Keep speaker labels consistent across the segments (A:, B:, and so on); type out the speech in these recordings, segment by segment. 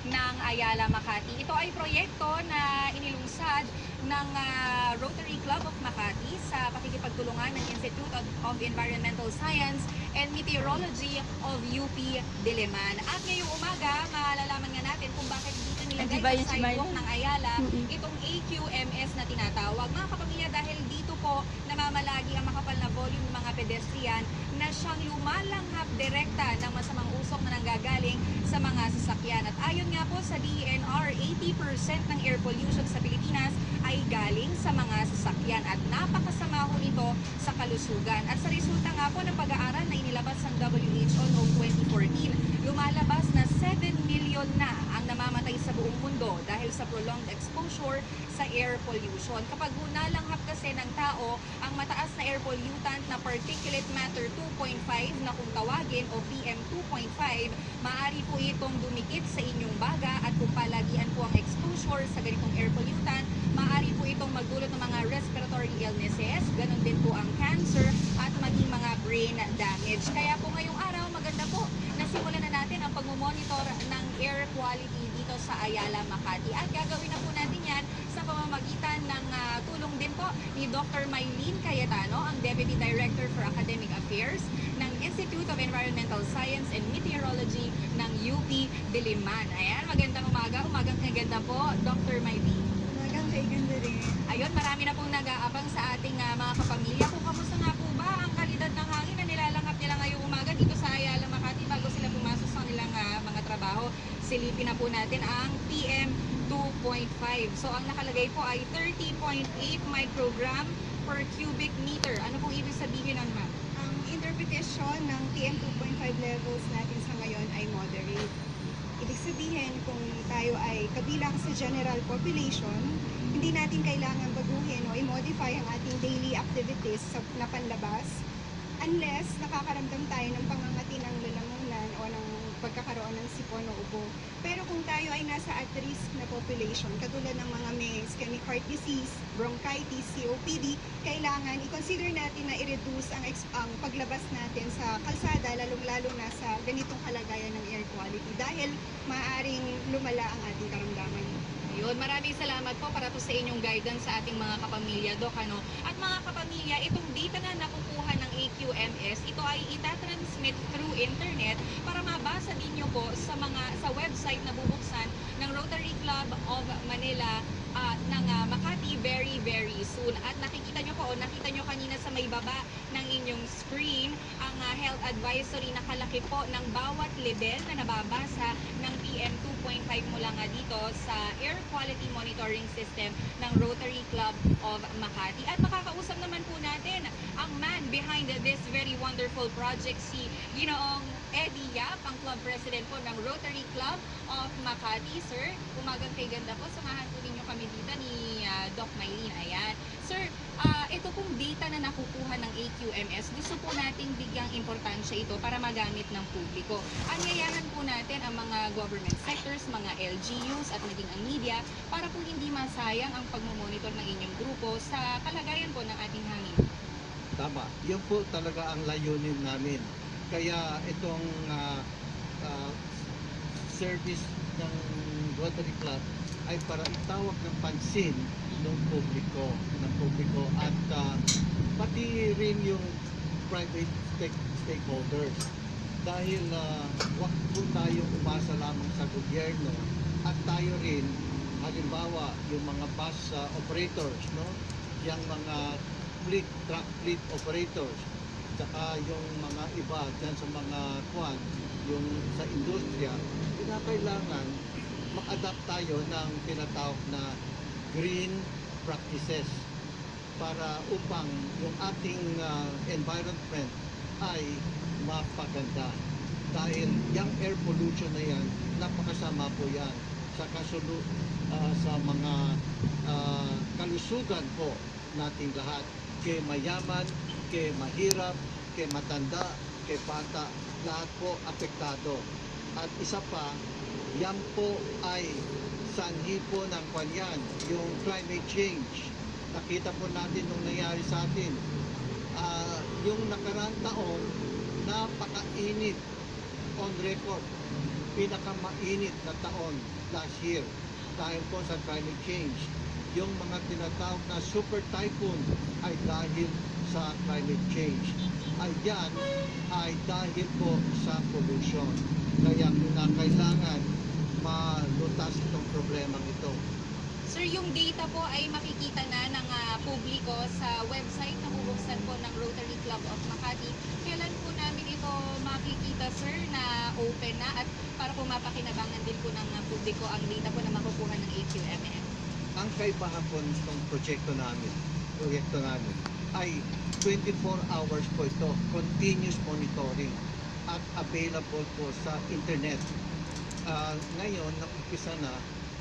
A: ng Ayala, Makati. Ito ay proyekto na inilungsad ng Rotary Club of Makati sa pakikipagtulungan ng Institute of Environmental Science and Meteorology of UP Diliman. At ngayong umaga, malalaman nga natin kung bakit dito nilagay sa sidewalk ng Ayala itong AQMS na tinatawag. Mga kapamilya, dahil dito po namamalagi ang makapal na volume ng mga pedestrian na siyang lumalanghap direkta ng masamang usok na nanggagaling sa mga sasakyan. At ayon nga po sa DENR, 80% ng air pollution sa Pilipinas ay galing sa mga sasakyan at napakasama ho nito sa kalusugan. At sa resulta nga po ng pag-aaral na inilabas ng WHO noong 2014, lumalabas na 7 million na ang namamatay sa buong mundo dahil sa prolonged exposure sa air pollution. Kapag nalanghap kasi ng tao ang mataas na air pollutant na particulate matter 2.5 na kung tawagin o PM 2.5, maaari po itong dumikit sa inyong baga at kung palagian po ang exposure sa ganitong air pollutant, maaari po itong magdulot ng mga respiratory illnesses, ganun din po ang cancer at maging mga brain damage. Kaya po ngayong araw, maganda po nasimulan na natin ang pagmumonitor ng air quality dito sa Ayala, Makati. At gagawin na po natin yan sa pamamagitan ng tulong din po ni Dr. Mylene Cayetano, ang Deputy Director for Academic Affairs ng Institute of Environmental Science and Meteorology ng UP Diliman. Ayan, magandang umaga. Umagang kaganda po, Dr. Mylene.
B: Umagang kaiganda rin.
A: Ayun, marami na pong nag-aabang sa ating mga kapamilya. Kung kamusta nga po ba ang kalidad ng hangin na nilalanghap nila ngayong umaga dito sa Ayala, Makati bago sila pumasok sa nilang mga trabaho. Silipin na po natin ang PM 2.5. So ang nakalagay po ay 30.8 microgram per cubic meter. Ano pong ibig sabihin nun, ma'am?
B: Ang interpretation ng PM 2.5 levels natin sa ngayon ay moderate. Ibig sabihin, kung tayo ay kabilang sa general population, hindi natin kailangan baguhin o i-modify ang ating daily activities sa napanlabas unless nakakaramdam tayo ng pangangati ng lalamunan o ng pagkakaroon ng sipon o ubo. Pero kung tayo ay nasa at-risk na population, katulad ng mga may ischemic heart disease, bronchitis, COPD, kailangan i-consider natin na i-reduce ang paglabas natin sa kalsada, lalong-lalo na sa ganitong kalagayan ng air quality dahil maaaring lumala ang ating karamdaman.
A: Yun, maraming salamat po para po sa inyong guidance sa ating mga kapamilya, Dok. Ano? At mga kapamilya, itong data na nakukuha ng AQMS, ito ay itatransmit through internet para mabasa din nyo po sa website na bubuksan ng Rotary Club of Manila ng Makati very, very soon. At nakikita nyo po, nakita nyo kanina sa may baba ng inyong screen, ang health advisory nakalaki po ng bawat level na nababasa ng PM 2.5 mula nga dito sa Air Quality Monitoring System ng Rotary Club of Makati. At makakausap naman po natin ang man behind this very wonderful project, si Ginoong Eddie Yap, ang club president po ng Rotary Club of Makati. Sir, umagang kay ganda po. Samahan po ninyo kami dito ni Doc Mylene. Ayan. Sir, ito pong data na nakukuha ng AQMS, gusto po nating bigyang importansya ito para magamit ng publiko. Anyayahan po natin ang mga government sectors, mga LGUs at maging ang media para po hindi masayang ang pagmumonitor ng inyong grupo sa kalagayan po ng ating hangin.
C: Tama. Yun po talaga ang layunin namin. Kaya itong service ng Rotary Club ay para itawag ng pansin ng publiko at pati rin yung private stakeholders dahil wag po tayo umasa lamang sa gobyerno at tayo rin halimbawa yung mga bus operators, no, yung mga truck fleet operators, tsaka yung mga iba dyan sa mga yung sa industriya, kailangan mag-adapt tayo ng tinatawag na green practices para upang yung ating environment ay mapaganda. Dahil yung air pollution na yan, napakasama po yan sa mga kalusugan po nating lahat. Kay mayaman, kay mahirap, kay matanda, kay bata, lahat po apektado. At isa pa, yan po ay sanhi po ng kanyan, yung climate change. Nakita po natin nung nangyari sa atin. Yung nakaraang taon, napakainit on record. pinakamainit na taon last year dahil po sa climate change. Yung mga tinatawag na super typhoon ay dahil sa climate change. Yan ay dahil po sa pollution. Kaya kinakailangan malutas itong problemang ito.
A: Sir, yung data po ay makikita na ng publiko sa website na bubuksan po ng Rotary Club of Makati. Kailan po namin ito makikita, sir, na open na at para po mapakinabangan din po ng publiko ang data po na makukuha ng AQMM?
C: Ang kaibahan po ng proyekto namin ay 24 hours po ito, continuous monitoring at available po sa internet. Ngayon, nakumpisa na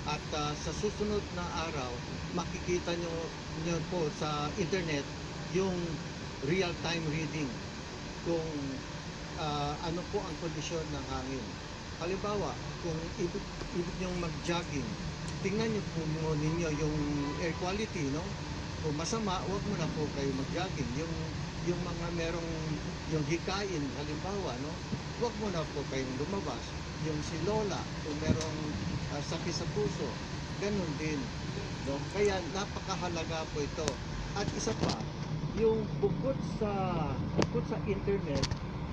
C: at sa susunod na araw, makikita nyo po sa internet yung real-time reading kung ano po ang kondisyon ng hangin. Halimbawa, kung ibig nyong mag-jogging, tingnan nyo po ninyo yung air quality, no? Kung masama, huwag mo na po kayo mag-jogging. Yung mga merong yung hikain, halimbawa, no? Huwag mo na po kayong lumabas. Yung si Lola, kung merong sakit sa puso, ganun din. No? Kaya napakahalaga po ito. At isa pa, yung bukod sa internet,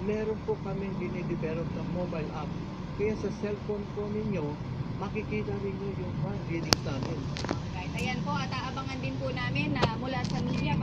C: meron po kaming dinidevelop na mobile app. Kaya sa cellphone po ninyo, makikita rin nyo yung readings namin.
A: Right. Ayan po, at aabangan din po namin na mula sa media